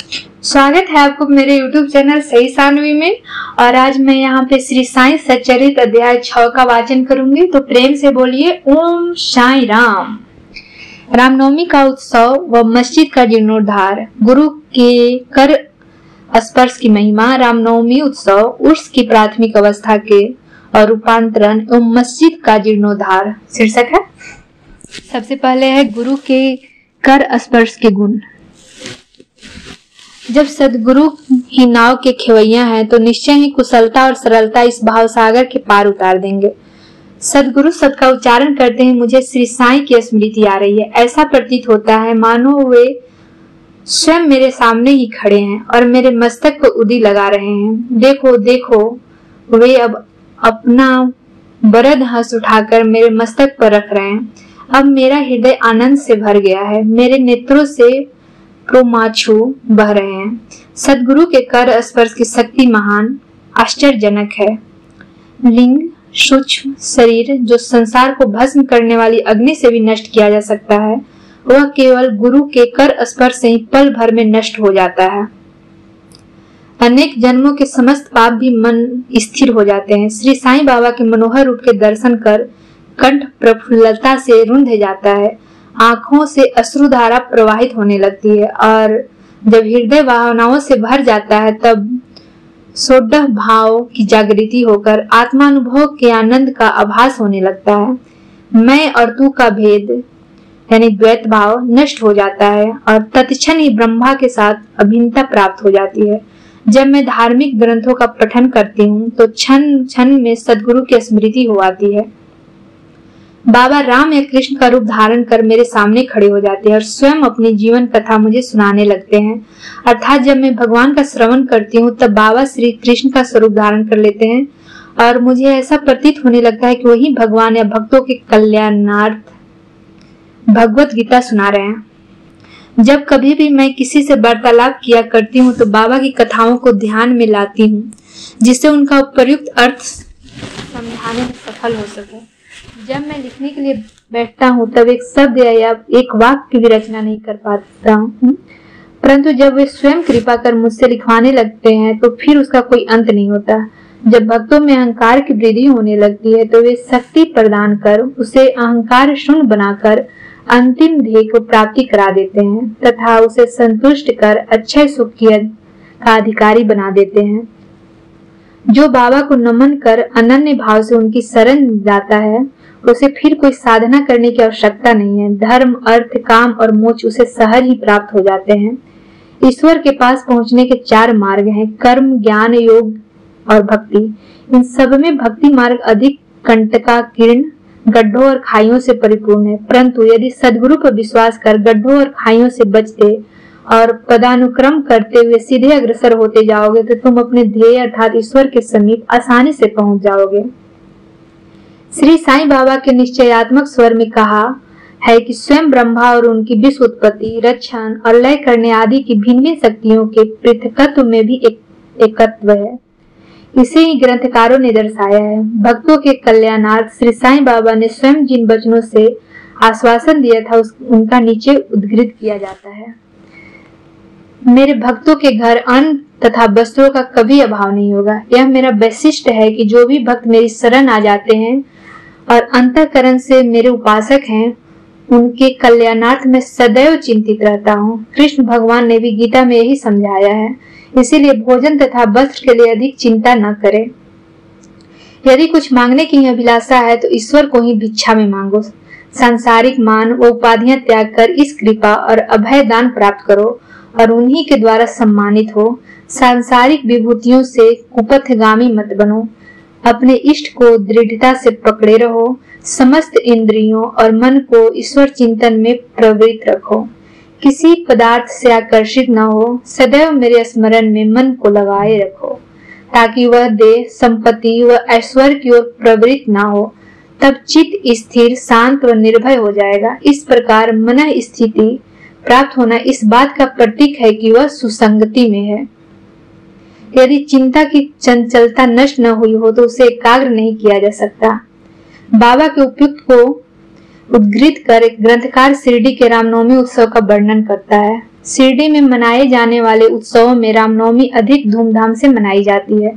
स्वागत है आपको मेरे YouTube चैनल सही सानवी में। और आज मैं यहाँ पे श्री साईं सच्चरित अध्याय 6 का वाचन करूंगी, तो प्रेम से बोलिए ओम साईं राम। रामनवमी का उत्सव व मस्जिद का जीर्णोद्धार, गुरु के कर स्पर्श की महिमा, रामनवमी उत्सव उर्स की प्राथमिक अवस्था के और रूपांतरण एवं मस्जिद का जीर्णोद्धार शीर्षक है। सबसे पहले है गुरु के कर स्पर्श के गुण। जब सदगुरु ही नाव के खेवैया हैं तो निश्चय ही कुशलता और सरलता इस भाव सागर के पार उतार देंगे। सदगुरु शब्द का उच्चारण करते ही मुझे श्री साईं की स्मृति आ रही है। ऐसा प्रतीत होता है मानो वे स्वयं मेरे सामने ही खड़े हैं और मेरे मस्तक को उदी लगा रहे हैं। देखो देखो, वे अब अपना बरद हंस उठाकर मेरे मस्तक पर रख रहे हैं। अब मेरा हृदय आनंद से भर गया है, मेरे नेत्रों से प्रोमाचू बह रहे हैं। सदगुरु के कर स्पर्श की शक्ति महान आश्चर्यजनक है। लिंग सूक्ष्म शरीर जो संसार को भस्म करने वाली अग्नि से भी नष्ट किया जा सकता है, वह केवल गुरु के कर स्पर्श से ही पल भर में नष्ट हो जाता है। अनेक जन्मों के समस्त पाप भी मन स्थिर हो जाते हैं। श्री साईं बाबा के मनोहर रूप के दर्शन कर कंठ प्रफुल्लता से रुंध जाता है, आंखों से अश्रुधारा प्रवाहित होने लगती है और जब हृदय भावनाओं से भर जाता है तब सोडह भाव की जागृति होकर आत्मानुभव के आनंद का आभास होने लगता है। मैं और तू का भेद यानी द्वैत भाव नष्ट हो जाता है और तत्क्षण ही ब्रह्मा के साथ अभिन्नता प्राप्त हो जाती है। जब मैं धार्मिक ग्रंथों का पठन करती हूँ तो क्षण क्षण में सदगुरु की स्मृति हो आती है। बाबा राम या कृष्ण का रूप धारण कर मेरे सामने खड़े हो जाते हैं और स्वयं अपनी जीवन कथा मुझे सुनाने लगते हैं। अर्थात जब मैं भगवान का श्रवण करती हूँ तब बाबा श्री कृष्ण का स्वरूप धारण कर लेते हैं और मुझे ऐसा प्रतीत होने लगता है कि वही भगवान या भक्तों के कल्याणार्थ भगवत गीता सुना रहे हैं। जब कभी भी मैं किसी से वार्तालाप किया करती हूँ तो बाबा की कथाओं को ध्यान में लाती हूँ, जिससे उनका उपयुक्त अर्थ समझाने में सफल हो सके। जब मैं लिखने के लिए बैठता हूँ तब एक शब्द या एक वाक्य की भी रचना नहीं कर पाता हूँ, परंतु जब वे स्वयं कृपा कर मुझसे लिखवाने लगते हैं तो फिर उसका कोई अंत नहीं होता। जब भक्तों में अहंकार की वृद्धि होने लगती है तो वे शक्ति प्रदान कर उसे अहंकार शून्य बनाकर अंतिम ध्येय को प्राप्ति करा देते हैं तथा उसे संतुष्ट कर अक्षय सुख का अधिकारी बना देते हैं। जो बाबा को नमन कर अनन्य भाव से उनकी शरण जाता है उसे फिर कोई साधना करने की आवश्यकता नहीं है। धर्म, अर्थ, काम और मोक्ष उसे सहज ही प्राप्त हो जाते हैं। ईश्वर के पास पहुंचने के 4 मार्ग हैं, कर्म, ज्ञान, योग और भक्ति। इन सब में भक्ति मार्ग अधिक कंटकाकीर्ण, गड्ढों और खाइयों से परिपूर्ण है, परंतु यदि सदगुरु पर विश्वास कर गड्ढों और खाइयों से बचते और पदानुक्रम करते हुए सीधे अग्रसर होते जाओगे तो तुम अपने ध्येय अर्थात ईश्वर के समीप आसानी से पहुंच जाओगे। श्री साईं बाबा के निश्चयात्मक स्वर में कहा है कि स्वयं ब्रह्मा और उनकी विश्व उत्पत्ति, रक्षण और लय करने आदि की भिन्न भिन्न शक्तियों के पृथकत्व में भी एकत्व है। इसे ही ग्रंथकारों ने दर्शाया है। भक्तों के कल्याणार्थ श्री साईं बाबा ने स्वयं जिन वचनों से आश्वासन दिया था उनका नीचे उद्धृत किया जाता है। मेरे भक्तों के घर अन्न तथा वस्त्रों का कभी अभाव नहीं होगा। यह मेरा वैशिष्ट है कि जो भी भक्त मेरी शरण आ जाते हैं और अंतःकरण से मेरे उपासक हैं, उनके कल्याणार्थ में सदैव चिंतित रहता हूँ। कृष्ण भगवान ने भी गीता में यही समझाया है, इसीलिए भोजन तथा वस्त्र के लिए अधिक चिंता न करें। यदि कुछ मांगने की अभिलाषा है तो ईश्वर को ही भिक्षा में मांगो। सांसारिक मान व उपाधियां त्याग कर इस कृपा और अभय दान प्राप्त करो और उन्हीं के द्वारा सम्मानित हो। सांसारिक विभूतियों से कुपथगामी मत बनो। अपने इष्ट को दृढ़ता से पकड़े रहो। समस्त इंद्रियों और मन को ईश्वर चिंतन में प्रवृत्त रखो। किसी पदार्थ से आकर्षित न हो। सदैव मेरे स्मरण में मन को लगाए रखो ताकि वह देह, संपत्ति व ऐश्वर्य की ओर प्रवृत्त न हो। तब चित्त स्थिर, शांत व निर्भय हो जाएगा। इस प्रकार मन स्थिति प्राप्त होना इस बात का प्रतीक है कि वह सुसंगति में है। यदि चिंता की चंचलता नष्ट न हुई हो तो उसे एकाग्र नहीं किया जा सकता। बाबा के उपयुक्त को उद्धृत कर एक ग्रंथकार शिरडी के रामनवमी उत्सव का वर्णन करता है। शिरडी में मनाए जाने वाले उत्सवों में रामनवमी अधिक धूमधाम से मनाई जाती है।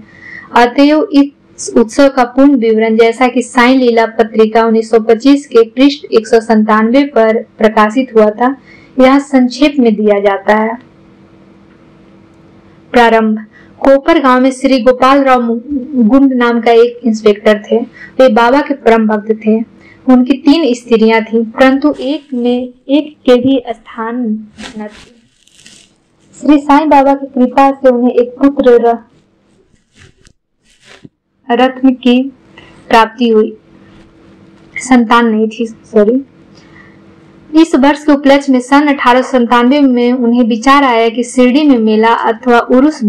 अतएव इस उत्सव का पूर्ण विवरण जैसा कि साई लीला पत्रिका 1925 के पृष्ठ 197 पर प्रकाशित हुआ था, यहाँ संक्षेप में दिया जाता है। प्रारंभ। कोपर गांव में श्री गोपाल राव गुंड नाम का एक इंस्पेक्टर थे। वे बाबा के परम भक्त थे। उनकी 3 स्त्रियां थीं, परंतु एक के भी स्थान न थी। श्री साईं बाबा की कृपा से उन्हें एक पुत्र रत्न की प्राप्ति हुई। संतान नहीं थी, सॉरी। इस वर्ष के उपलक्ष्य में सन 1897 में उन्हें विचार आया कि शिरडी में मेला अथवा उर्स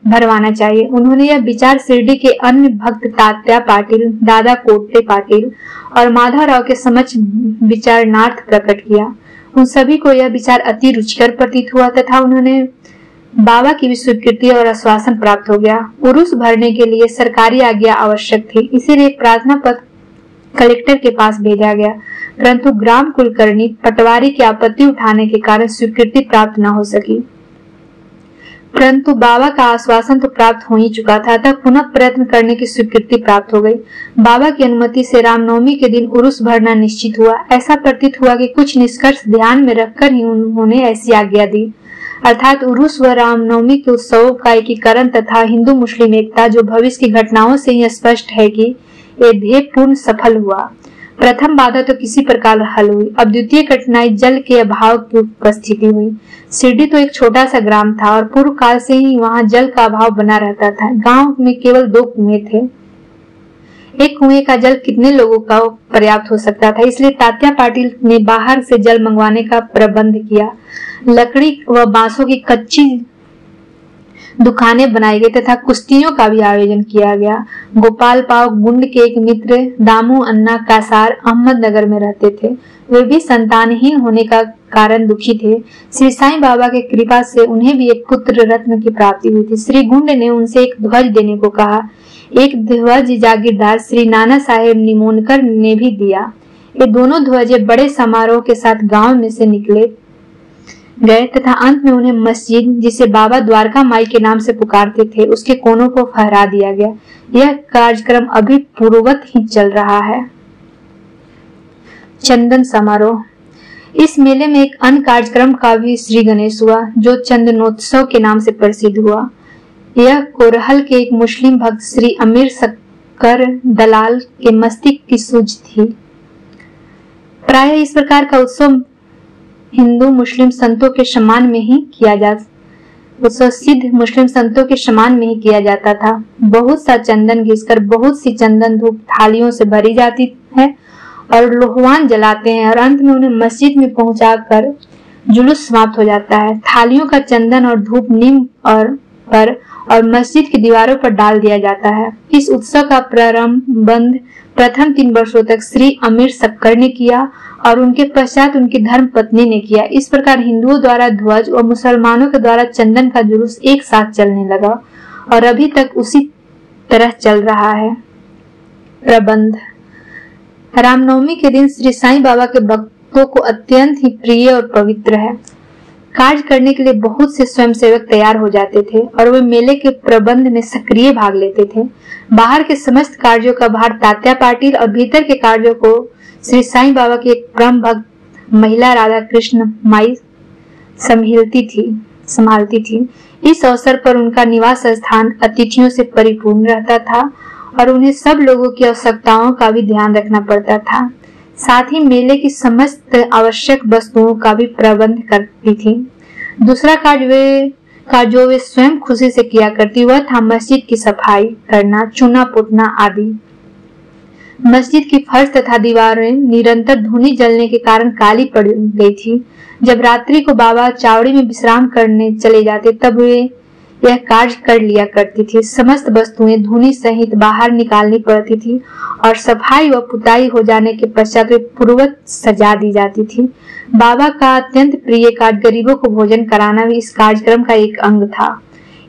भरवाना चाहिए। उन्होंने यह विचार शिरडी के अन्य भक्त तात्या पाटिल, दादा कोट्टे पाटिल और माधवराव के समक्ष विचारणार्थ प्रकट किया। उन सभी को यह विचार अति रुचिकर प्रतीत हुआ तथा उन्होंने बाबा की भी स्वीकृति और आश्वासन प्राप्त हो गया। उर्स भरने के लिए सरकारी आज्ञा आवश्यक थी, इसीलिए एक प्रार्थना पत्र कलेक्टर के पास भेजा गया, परंतु ग्राम कुलकर्णी पटवारी की आपत्ति उठाने के कारण स्वीकृति प्राप्त न हो सकी। परंतु बाबा का आश्वासन तो प्राप्त हो ही चुका था, तब पुनः प्रयत्न करने की स्वीकृति प्राप्त हो गई। बाबा की अनुमति से रामनवमी के दिन उर्स भरना निश्चित हुआ। ऐसा प्रतीत हुआ कि कुछ निष्कर्ष ध्यान में रखकर ही उन्होंने ऐसी आज्ञा दी, अर्थात उर्स व रामनवमी के उत्सवों का एकीकरण तथा हिंदू मुस्लिम एकता, जो भविष्य की घटनाओं से ही स्पष्ट है कि ये ध्येय पूर्ण सफल हुआ। प्रथम बाधा तो किसी प्रकार हल हुई। अब द्वितीय कठिनाई जल के अभाव की उपस्थिति हुई। शिरडी तो एक छोटा सा ग्राम था और पूर्व काल से ही वहां जल का अभाव बना रहता था। गांव में केवल 2 कुएं थे। एक कुएं का जल कितने लोगों का पर्याप्त हो सकता था, इसलिए तात्या पाटिल ने बाहर से जल मंगवाने का प्रबंध किया। लकड़ी व बांसों की कच्ची दुकानें बनाई गई तथा कुश्तियों का भी आयोजन किया गया। गोपाल पाव गुंड के एक मित्र दामू अन्ना कासार अहमदनगर में रहते थे। वे भी संतानहीन होने का कारण दुखी थे। श्री साईं बाबा के कृपा से उन्हें भी एक पुत्र रत्न की प्राप्ति हुई थी। श्री गुंड ने उनसे एक ध्वज देने को कहा। एक ध्वज जागीरदार श्री नाना साहेब निमोनकर ने भी दिया। ये दोनों ध्वजे बड़े समारोह के साथ गांव में से निकले गए तथा अंत में उन्हें मस्जिद, जिसे बाबा द्वारका माई के नाम से पुकारते थे, उसके कोनों को फहरा दिया गया। यह कार्यक्रम अभी पूर्ववत ही चल रहा है। चंदन समारोह। इस मेले में एक अन्य कार्यक्रम का भी श्री गणेश हुआ, जो चंदनोत्सव के नाम से प्रसिद्ध हुआ। यह कोरहल के एक मुस्लिम भक्त श्री अमीर सक्कर दलाल के मस्तिष्क की सूझ थी। प्राय इस प्रकार का उत्सव हिंदू मुस्लिम संतों के सम्मान में ही किया जाता था। बहुत सा चंदन घिसकर बहुत सी चंदन धूप थालियों से भरी जाती है और लोहवान जलाते हैं और अंत में उन्हें मस्जिद में पहुंचाकर जुलूस समाप्त हो जाता है। थालियों का चंदन और धूप नीम और मस्जिद की दीवारों पर डाल दिया जाता है। इस उत्सव का प्रारंभ प्रथम 3 वर्षों तक श्री अमीर सक्कर ने किया और उनके पश्चात उनकी धर्म पत्नी ने किया। इस प्रकार हिंदुओं द्वारा ध्वज और मुसलमानों के द्वारा चंदन का जुलूस एक साथ चलने लगा और अभी तक उसी तरह चल रहा है। प्रबंध। रामनवमी के दिन श्री साईं बाबा के भक्तों को अत्यंत ही प्रिय और पवित्र है। कार्य करने के लिए बहुत से स्वयंसेवक तैयार हो जाते थे और वे मेले के प्रबंध में सक्रिय भाग लेते थे। बाहर के समस्त कार्यों का भार तात्या पाटिल और भीतर के कार्यों को श्री साईं बाबा की एक परम भक्त महिला राधा कृष्ण माई संभालती थी। इस अवसर पर उनका निवास स्थान अतिथियों से परिपूर्ण रहता था और उन्हें सब लोगों की आवश्यकताओं का भी ध्यान रखना पड़ता था। साथ ही मेले की समस्त आवश्यक वस्तुओं का भी प्रबंध करती थी। दूसरा कार्य जो वे स्वयं खुशी से किया करती वह था मस्जिद की सफाई करना, चूना पुतना आदि। मस्जिद की फर्श तथा दीवारें निरंतर धूनी जलने के कारण काली पड़ गई थी। जब रात्रि को बाबा चावड़ी में विश्राम करने चले जाते तब वे यह कार्य कर लिया करती थी। समस्त वस्तुएं धूनी सहित बाहर निकालनी पड़ती थी और सफाई व पुताई हो जाने के पश्चात वे पूर्ववत सजा दी जाती थी। बाबा का अत्यंत प्रिय कार्य गरीबों को भोजन कराना भी इस कार्यक्रम का एक अंग था।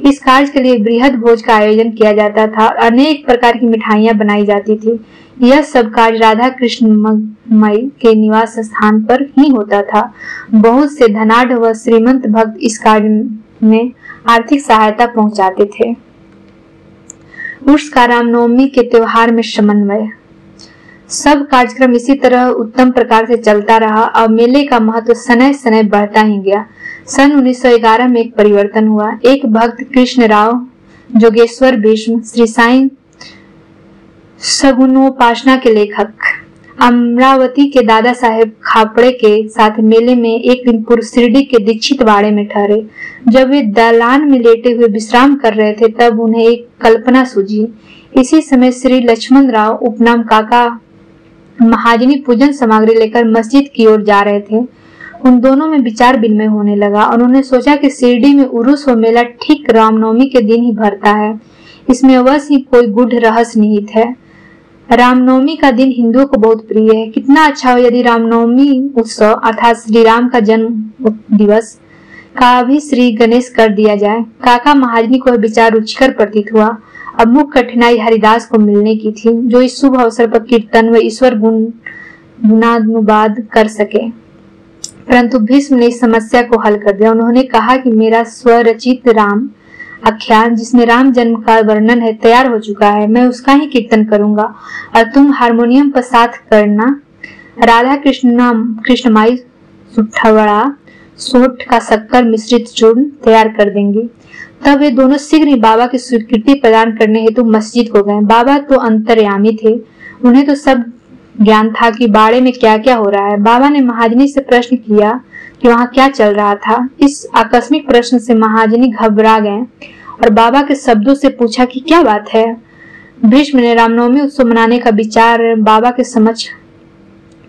इस कार्य के लिए बृहद भोज का आयोजन किया जाता था और अनेक प्रकार की मिठाइयां बनाई जाती थी। यह सब कार्य राधा कृष्णमयी के निवास स्थान पर ही होता था। बहुत से धनाढ़ व श्रीमंत भक्त इस कार्य में आर्थिक सहायता पहुंचाते थे। उर्स का रामनवमी के त्योहार में समन्वय। सब कार्यक्रम इसी तरह उत्तम प्रकार से चलता रहा और मेले का महत्व सनय सनय बढ़ता ही गया। सन 1911 में एक परिवर्तन हुआ। एक भक्त कृष्णराव जोगेश्वर भीष्म, श्री साईं सगुणोपासना के लेखक, अमरावती के दादा साहेब खापड़े के साथ मेले में एक दिन पूर्व शिरडी के दीक्षित वाड़े में ठहरे। जब वे दालान में लेटे हुए विश्राम कर रहे थे तब उन्हें एक कल्पना सूझी। इसी समय श्री लक्ष्मण राव उपनाम काका महाजनी पूजन सामग्री लेकर मस्जिद की ओर जा रहे थे। उन दोनों में विचार विनिमय होने लगा। उन्होंने सोचा कि शिरडी में उरुस व मेला ठीक रामनवमी के दिन ही भरता है। इसमें अवश्य ही कोई गूढ़ रहस्य निहित है। रामनवमी का दिन हिंदुओं को बहुत प्रिय है। कितना अच्छा हो यदि रामनवमी उत्सव अर्थात श्री राम का जन्म दिवस का भी श्री गणेश कर दिया जाए। काका महाजनी को विचार रुचिकर प्रतीत हुआ। अब मुख्य कठिनाई हरिदास को मिलने की थी जो इस शुभ अवसर पर कीर्तन व ईश्वर गुणानुवाद कर सके। परंतु भीष्म ने इस समस्या को हल कर दिया। उन्होंने कहा कि मेरा स्वरचित राम आख्यान जिसमें राम जन्म का वर्णन है तैयार हो चुका है। मैं उसका ही कीर्तन करूंगा और तुम हारमोनियम पर साथ करना। राधा कृष्णमाई सुठवड़ा सोठ का शक्कर मिश्रित चूर्ण तैयार कर देंगे। तब वे दोनों शीघ्र ही बाबा की स्वीकृति प्रदान करने हेतु मस्जिद को गए। बाबा तो अंतर्यामी थे, उन्हें तो सब ज्ञान था कि बाड़े में क्या क्या हो रहा है। बाबा ने महाजनी से प्रश्न किया कि वहाँ क्या चल रहा था। इस आकस्मिक प्रश्न से महाजनी घबरा गए और बाबा के शब्दों से पूछा कि क्या बात है। भीष्म ने रामनवमी उत्सव मनाने का विचार बाबा के समक्ष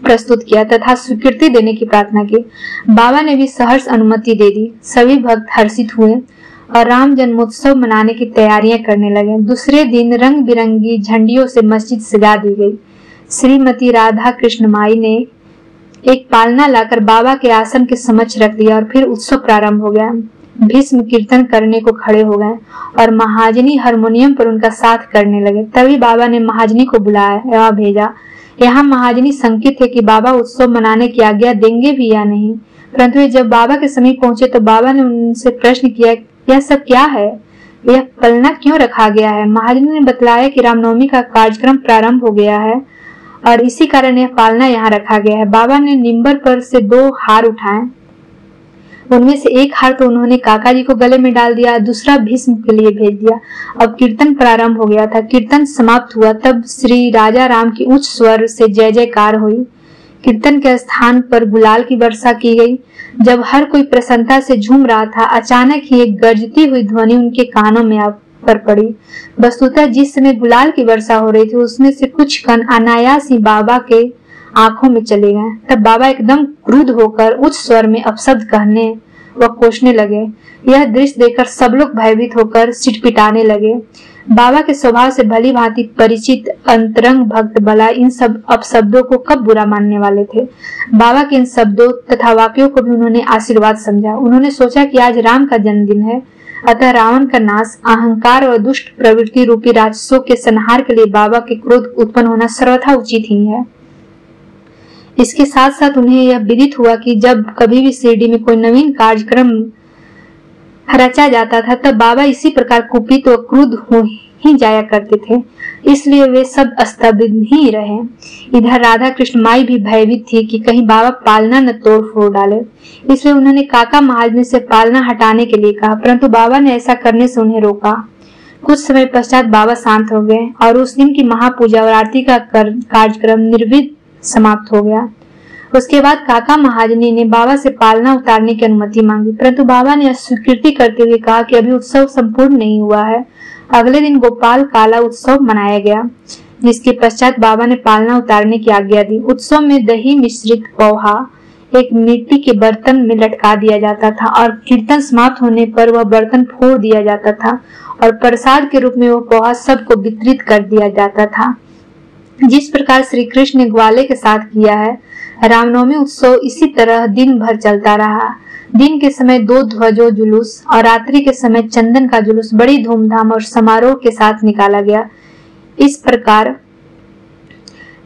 प्रस्तुत किया तथा स्वीकृति देने की प्रार्थना की। बाबा ने भी सहर्ष अनुमति दे दी। सभी भक्त हर्षित हुए और राम जन्मोत्सव मनाने की तैयारियां करने लगे। दूसरे दिन रंग बिरंगी झंडियों से मस्जिद सजा दी गई। श्रीमती राधा कृष्णमाई ने एक पालना लाकर बाबा के आसन के समक्ष रख दिया और फिर उत्सव प्रारंभ हो गया। भीष्म कीर्तन करने को खड़े हो गए और महाजनी हारमोनियम पर उनका साथ करने लगे। तभी बाबा ने महाजनी को बुलाया भेजा। यहाँ महाजनी शंकित थे कि बाबा उत्सव मनाने की आज्ञा देंगे भी या नहीं। परंतु जब बाबा के समीप पहुंचे तो बाबा ने उनसे प्रश्न किया, यह सब क्या है, यह पलना क्यों रखा गया है। महाजनी ने बतलाया कि रामनवमी का कार्यक्रम प्रारंभ हो गया है और इसी कारण यह पालना यहाँ रखा गया है। बाबा ने निम्बर पर से 2 हार उठाए। उनमें से एक हार तो उन्होंने काका जी को गले में डाल दिया, दूसरा भीष्म के लिए भेज दिया। अब कीर्तन प्रारंभ हो गया था। कीर्तन समाप्त हुआ तब श्री राजा राम की उच्च स्वर से जय जयकार हुई। कीर्तन के स्थान पर गुलाल की वर्षा की गई। जब हर कोई प्रसन्नता से झूम रहा था, अचानक ही एक गरजती हुई ध्वनि उनके कानों में पर पड़ी। वस्तुतः जिस समय गुलाल की वर्षा हो रही थी उसमें से कुछ कण अनायास ही बाबा के आंखों में चले गए। तब बाबा एकदम क्रुद्ध होकर उच्च स्वर में अपशब्द कहने व कोसने लगे। यह दृश्य देखकर सब लोग भयभीत होकर सिटपिटाने लगे। बाबा के स्वभाव से भली भांति परिचित अंतरंग भक्त भला इन सब अपशब्दों को कब बुरा मानने वाले थे। बाबा के इन शब्दों तथा वाक्यों को भी उन्होंने आशीर्वाद समझा। उन्होंने सोचा कि आज राम का जन्मदिन है, अतः रावण का नाश, अहंकार और दुष्ट प्रवृत्ति रूपी राक्षसों के संहार के लिए बाबा के क्रोध उत्पन्न होना सर्वथा उचित ही है। इसके साथ साथ उन्हें यह विदित हुआ कि जब कभी भी शिरडी में कोई नवीन कार्यक्रम रचा जाता था तब बाबा इसी प्रकार कुपित व क्रुद्ध हो ही जाया करते थे। इसलिए वे सब स्तब्ध ही रहे। इधर राधा कृष्णमाई भी भयभीत थी कि कहीं बाबा पालना न तोड़ फोड़ डाले। इसलिए उन्होंने काका महाजनी से पालना हटाने के लिए कहा, परंतु बाबा ने ऐसा करने से उन्हें रोका। कुछ समय पश्चात बाबा शांत हो गए और उस दिन की महापूजा और आरती का कार्यक्रम निर्विघ्न समाप्त हो गया। उसके बाद काका महाजनी ने बाबा से पालना उतारने की अनुमति मांगी, परंतु बाबा ने अस्वीकृति करते हुए कहा कि अभी उत्सव संपूर्ण नहीं हुआ है। अगले दिन गोपाल काला उत्सव मनाया गया, जिसके पश्चात बाबा ने पालना उतारने की आज्ञा दी। उत्सव में दही मिश्रित पोहा एक मिट्टी के बर्तन में लटका दिया जाता था और कीर्तन समाप्त होने पर वह बर्तन फोड़ दिया जाता था और प्रसाद के रूप में वह पोहा सबको वितरित कर दिया जाता था। जिस प्रकार श्री कृष्ण ने ग्वाले के साथ किया है, रामनवमी उत्सव इसी तरह दिन भर चलता रहा। दिन के समय 2 ध्वजों जुलूस और रात्रि के समय चंदन का जुलूस बड़ी धूमधाम और समारोह के साथ निकाला गया। इस प्रकार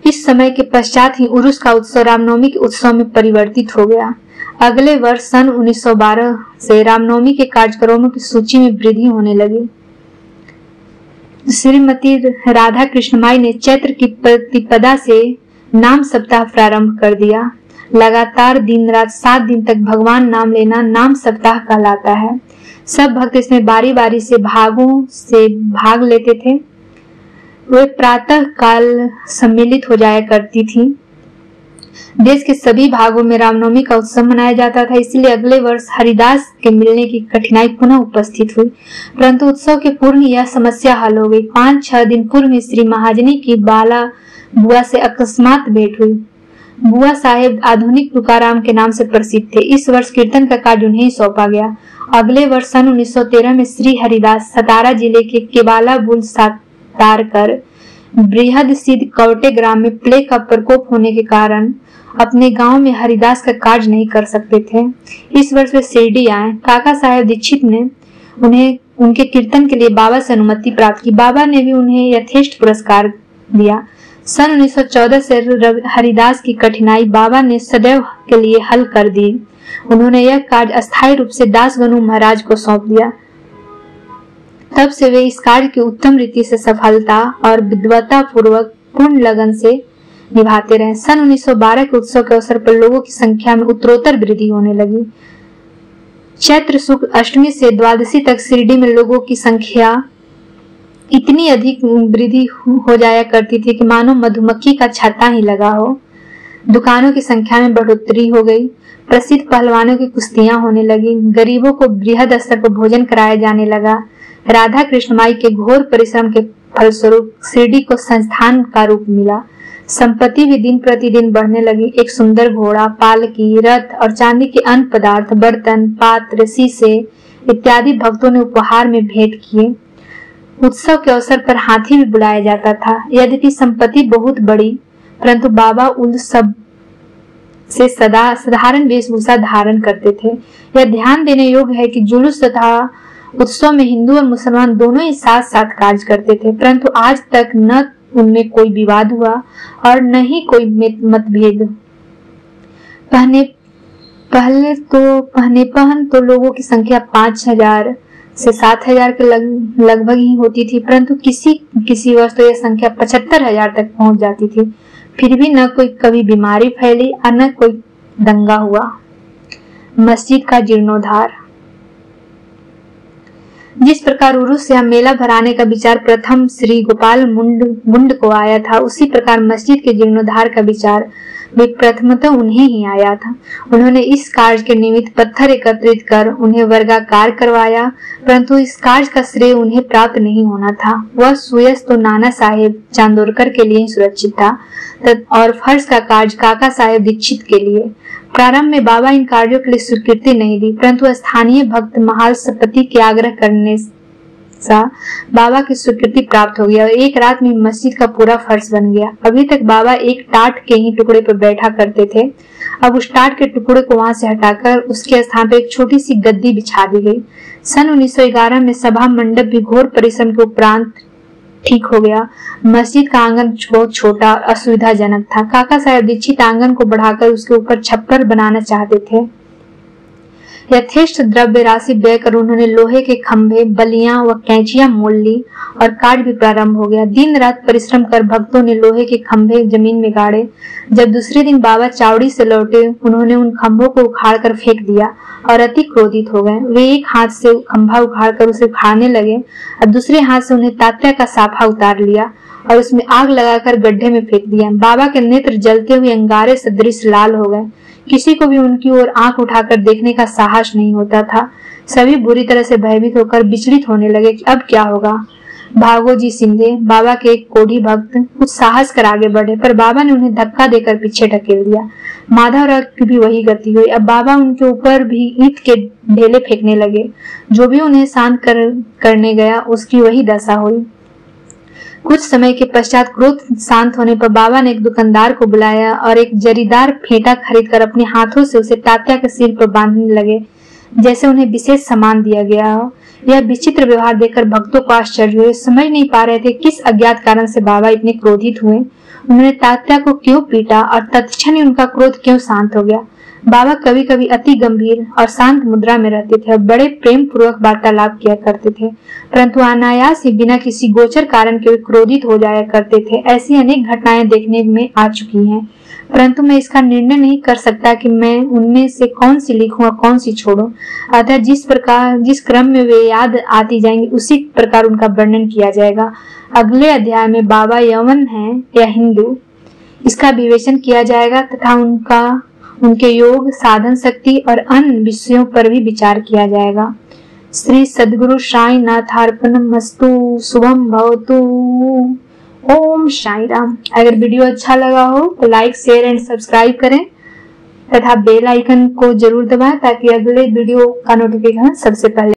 इस समय के पश्चात ही उरुस का उत्सव रामनवमी के उत्सव में परिवर्तित हो गया। अगले वर्ष सन 1912 से रामनवमी के कार्यक्रमों की सूची में वृद्धि होने लगी। श्रीमती राधा कृष्णमाई ने चैत्र की प्रतिपदा से नाम सप्ताह प्रारंभ कर दिया। लगातार दिन रात 7 दिन तक भगवान नाम लेना नाम सप्ताह कहलाता है। सब भक्त इसमें बारी बारी से भाग लेते थे। वे प्रातः काल सम्मिलित हो जाया करती थी। देश के सभी भागों में रामनवमी का उत्सव मनाया जाता था, इसलिए अगले वर्ष हरिदास के मिलने की कठिनाई पुनः उपस्थित हुई, परंतु उत्सव के पूर्व यह समस्या हल हो गई। 5-6 दिन पूर्व में श्री महाजनी की बाला बुआ से अकस्मात भेंट हुई। बुआ साहेब आधुनिक तुकाराम के नाम से प्रसिद्ध थे। इस वर्ष कीर्तन का कार्य उन्हें ही सौंपा गया। अगले वर्ष सन 1913 में श्री हरिदास सतारा जिले के केबाला बुल सातार कर बृहद सिद्ध कवटे ग्राम में प्लेग का प्रकोप होने के कारण अपने गांव में हरिदास का कार्य नहीं कर सकते थे। इस वर्ष वे शिरडी आए। काका साहेब दीक्षित ने उन्हें उनके कीर्तन के लिए बाबा से अनुमति प्राप्त की। बाबा ने भी उन्हें यथेष्ट पुरस्कार दिया। सन 1914 से हरिदास की कठिनाई बाबा ने सदैव के लिए हल कर दी। उन्होंने यह कार्य अस्थायी रूप से दासगनु महाराज को सौंप दिया। तब से वे इस कार्य की उत्तम रीति से सफलता और विद्वता पूर्वक पूर्ण लगन से निभाते रहे। सन 1912 के उत्सव के अवसर पर लोगों की संख्या में उत्तरोत्तर वृद्धि होने लगी। चैत्र शुक्ल अष्टमी से द्वादशी तक शिरडी में लोगों की संख्या इतनी अधिक वृद्धि हो जाया करती थी कि मानो मधुमक्खी का छत्ता ही लगा हो। दुकानों की संख्या में बढ़ोतरी हो गई। प्रसिद्ध पहलवानों की कुश्तियां होने लगी। गरीबों को बृहद स्तर पर भोजन कराया जाने लगा। राधा कृष्णमाई के घोर परिश्रम के फलस्वरूप शिरडी को संस्थान का रूप मिला। संपत्ति भी दिन प्रतिदिन बढ़ने लगी। एक सुंदर घोड़ा, पालकी, रथ और चांदी के अन्य पदार्थ, बर्तन, पात्र, शीशे इत्यादि भक्तों ने उपहार में भेंट किए। उत्सव के अवसर पर हाथी भी बुलाया जाता था। यद्यपि संपत्ति बहुत बड़ी, परंतु बाबा उन सब से सदा साधारण वेशभूषा धारण करते थे। यह ध्यान देने योग्य है कि जुलूस तथा उत्सव में हिंदू और मुसलमान दोनों ही साथ साथ कार्य करते थे, परंतु आज तक न उनमें कोई विवाद हुआ और न ही कोई मतभेद। पहन तो लोगों की संख्या 5000 से 7000 के लगभग ही होती थी, परंतु किसी वर्ष तो यह संख्या 75000 तक पहुंच जाती थी। फिर भी न कोई कभी बीमारी फैली और न कोई दंगा हुआ। मस्जिद का जीर्णोद्धार। जिस प्रकार उरुस से मेला भराने का विचार प्रथम श्री गोपाल मुंड को आया था, उसी प्रकार मस्जिद के जीर्णोद्धार का विचार भी प्रथमतः उन्हें ही आया था। उन्होंने इस कार्य के निमित्त पत्थर एकत्रित कर उन्हें वर्गाकार करवाया, परंतु इस कार्य का श्रेय उन्हें प्राप्त नहीं होना था। वह सुयश तो नाना साहेब चांदोरकर के लिए सुरक्षित था और फर्श का कार्य काका साहेब दीक्षित के लिए। प्रारंभ में बाबा इन कार्यों के लिए स्वीकृति नहीं दी, परंतु स्थानीय भक्त महाल सपति के आग्रह करने से बाबा की स्वीकृति प्राप्त हो गया और एक रात में मस्जिद का पूरा फर्श बन गया। अभी तक बाबा एक टाट के ही टुकड़े पर बैठा करते थे। अब उस टाट के टुकड़े को वहां से हटाकर उसके स्थान पर एक छोटी सी गद्दी बिछा दी गई। सन 1911 में सभा मंडप भी घोर परिश्रम के उपरांत ठीक हो गया। मस्जिद का आंगन बहुत छोटा और असुविधाजनक था। काका साहेब दीक्षित आंगन को बढ़ाकर उसके ऊपर छप्पर बनाना चाहते थे। यथेष्ट द्रव्य राशि व्यय कर उन्होंने लोहे के खंभे, बलियां व कैंचियां मोल ली और कार्य भी प्रारंभ हो गया। दिन रात परिश्रम कर भक्तों ने लोहे के खंभे जमीन में गाड़े। जब दूसरे दिन बाबा चावड़ी से लौटे, उन्होंने उन खंभों को उखाड़ कर फेंक दिया और अति क्रोधित हो गए। वे एक हाथ से खंभा उखाड़ कर उसे उखाड़ने लगे और दूसरे हाथ से उन्हें तात्या का साफा उतार लिया और उसमें आग लगाकर गड्ढे में फेंक दिया। बाबा के नेत्र जलते हुए अंगारे सदृश लाल हो गए। किसी को भी उनकी ओर आंख उठाकर देखने का साहस नहीं होता था। सभी बुरी तरह से भयभीत होकर विचलित होने लगे कि अब क्या होगा। भागोजी सिंधे, बाबा के एक कोढ़ी भक्त, कुछ साहस कर आगे बढ़े, पर बाबा ने उन्हें धक्का देकर पीछे ढकेल दिया। माधवराव की भी वही गति हुई। अब बाबा उनके ऊपर भी ईंट के ढेले फेंकने लगे। जो भी उन्हें शांत करने गया उसकी वही दशा हुई। कुछ समय के पश्चात क्रोध शांत होने पर बाबा ने एक दुकानदार को बुलाया और एक जरीदार फेंटा खरीदकर अपने हाथों से उसे तात्या के सिर पर बांधने लगे। जैसे उन्हें विशेष सम्मान दिया गया हो। यह विचित्र व्यवहार देखकर भक्तों को आश्चर्य हुए, समझ नहीं पा रहे थे किस अज्ञात कारण से बाबा इतने क्रोधित हुए। उन्होंने तात्या को क्यों पीटा और तत्क्षण ही उनका क्रोध क्यों शांत हो गया। बाबा कभी कभी अति गंभीर और शांत मुद्रा में रहते थे और बड़े प्रेम पूर्वक वार्तालाप किया करते थे, परंतु अनायास ही बिना किसी गोचर कारण के क्रोधित हो जाया करते थे। ऐसी अनेक घटनाएं देखने में आ चुकी हैं, परंतु मैं इसका निर्णय नहीं कर सकता कि मैं उनमें से कौन सी लिखूं और कौन सी छोड़ूं। अतः जिस क्रम में वे याद आती जाएंगी उसी प्रकार उनका वर्णन किया जाएगा। अगले अध्याय में बाबा यवन है या हिंदू, इसका विवेचन किया जाएगा तथा उनके योग, साधन शक्ति और अन्य विषयों पर भी विचार किया जाएगा। श्री सद्गुरु साई नाथार्पणमस्तु। शुभम भवतु। ओम साई राम। अगर वीडियो अच्छा लगा हो तो लाइक, शेयर एंड सब्सक्राइब करें तथा बेल आइकन को जरूर दबाएं ताकि अगले वीडियो का नोटिफिकेशन सबसे पहले